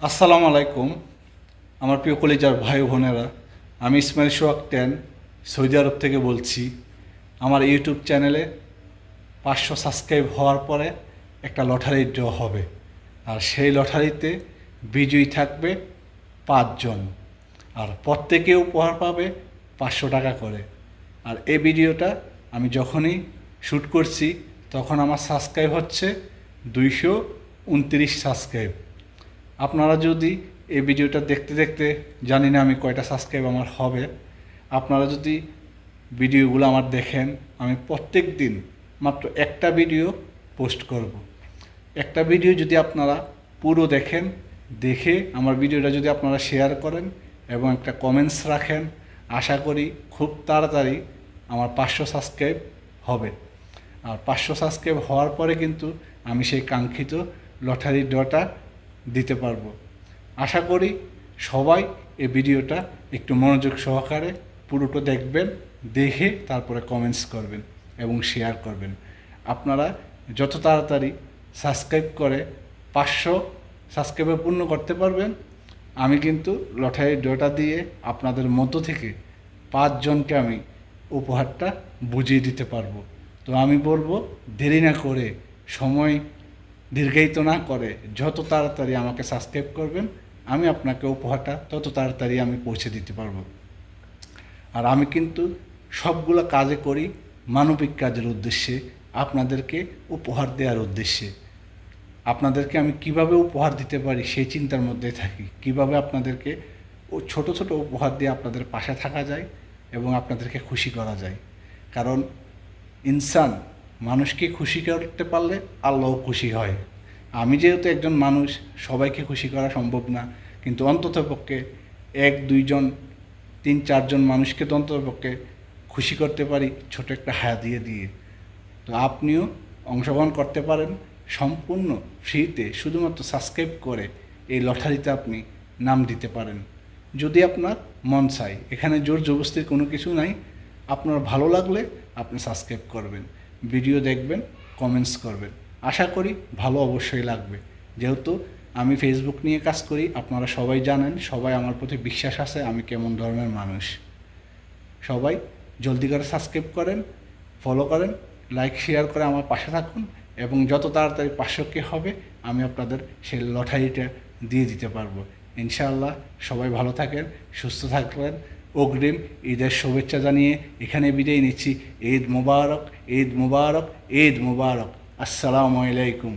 আসসালামু আলাইকুম আমার প্রিয় কলিজার ভাই বোনেরা। আমি ইসমাইল সোহাগ 10 সৌদি আরব থেকে বলছি। আমার ইউটিউব চ্যানেলে 500 সাবস্ক্রাইব হওয়ার পরে একটা লটারি ড্র হবে, আর সেই লটারিতে বিজয়ী থাকবে 5 জন, আর প্রত্যেকে উপহার পাবে 500 টাকা করে। আর এই ভিডিওটা আমি যখনই শ্যুট করছি তখন আমার সাবস্ক্রাইব হচ্ছে 229 সাবস্ক্রাইব। আপনারা যদি এই ভিডিওটা দেখতে দেখতে, জানি না আমি কয়টা সাবস্ক্রাইব আমার হবে, আপনারা যদি ভিডিওগুলো আমার দেখেন, আমি প্রত্যেক দিন মাত্র একটা ভিডিও পোস্ট করব। একটা ভিডিও যদি আপনারা পুরো দেখেন, দেখে আমার ভিডিওটা যদি আপনারা শেয়ার করেন এবং একটা কমেন্টস রাখেন, আশা করি খুব তাড়াতাড়ি আমার 500 সাবস্ক্রাইব হবে। আর 500 সাবস্ক্রাইব হওয়ার পরে কিন্তু আমি সেই কাঙ্ক্ষিত লটারি ড্রটা দিতে পারবো। আশা করি সবাই এই ভিডিওটা একটু মনোযোগ সহকারে পুরোটা দেখবেন, দেখে তারপরে কমেন্টস করবেন এবং শেয়ার করবেন। আপনারা যত তাড়াতাড়ি সাবস্ক্রাইব করে 500 সাবস্ক্রাইবার পূর্ণ করতে পারবেন, আমি কিন্তু লটারি ড্রটা দিয়ে আপনাদের মধ্য থেকে 5 জনকে আমি উপহারটা বুঝিয়ে দিতে পারবো। তো আমি বলবো, দেরি না করে, সময় দীর্ঘায়িত না করে যত তাড়াতাড়ি আমাকে সাবস্ক্রাইব করবেন, আমি আপনাকে উপহারটা তত তাড়াতাড়ি আমি পৌঁছে দিতে পারবো। আর আমি কিন্তু সবগুলো কাজে করি মানবিক কাজের উদ্দেশ্যে, আপনাদেরকে উপহার দেওয়ার উদ্দেশ্যে। আপনাদেরকে আমি কিভাবে উপহার দিতে পারি সেই চিন্তার মধ্যে থাকি, কিভাবে আপনাদেরকে ছোট ছোট উপহার দিয়ে আপনাদের পাশে থাকা যায় এবং আপনাদেরকে খুশি করা যায়। কারণ ইনসান মানুষকে খুশি করতে পারলে আল্লাহও খুশি হয়। আমি যেহেতু একজন মানুষ, সবাইকে খুশি করা সম্ভব না, কিন্তু অন্ততপক্ষে 1-2 জন, 3-4 জন মানুষকে তো অন্ততপক্ষে খুশি করতে পারি ছোট একটা হাদিয়া দিয়ে। তো আপনিও অংশগ্রহণ করতে পারেন সম্পূর্ণ ফ্রিতে, শুধুমাত্র সাবস্ক্রাইব করে এই লটারিতে আপনি নাম দিতে পারেন যদি আপনার মন চায়। এখানে জোর জবরদস্তির কোনো কিছু নাই। আপনার ভালো লাগলে আপনি সাবস্ক্রাইব করবেন, ভিডিও দেখবেন, কমেন্টস করবেন। আশা করি ভালো অবশ্যই লাগবে। যেহেতু আমি ফেসবুক নিয়ে কাজ করি, আপনারা সবাই জানেন, সবাই আমার প্রতি বিশ্বাস আছে আমি কেমন ধরনের মানুষ। সবাই জলদি করে সাবস্ক্রাইব করেন, ফলো করেন, লাইক শেয়ার করে আমার পাশে থাকুন, এবং যত তাড়াতাড়ি 500 হবে আমি আপনাদের সেই লটারিটা দিয়ে দিতে পারবো ইনশাআল্লাহ। সবাই ভালো থাকেন, সুস্থ থাকবেন। অগ্রিম ঈদের শুভেচ্ছা জানিয়ে এখানে বিদায় নিচ্ছি। ঈদ মুবারক, ঈদ মুবারক, ঈদ মুবারক। আসসালামু আলাইকুম।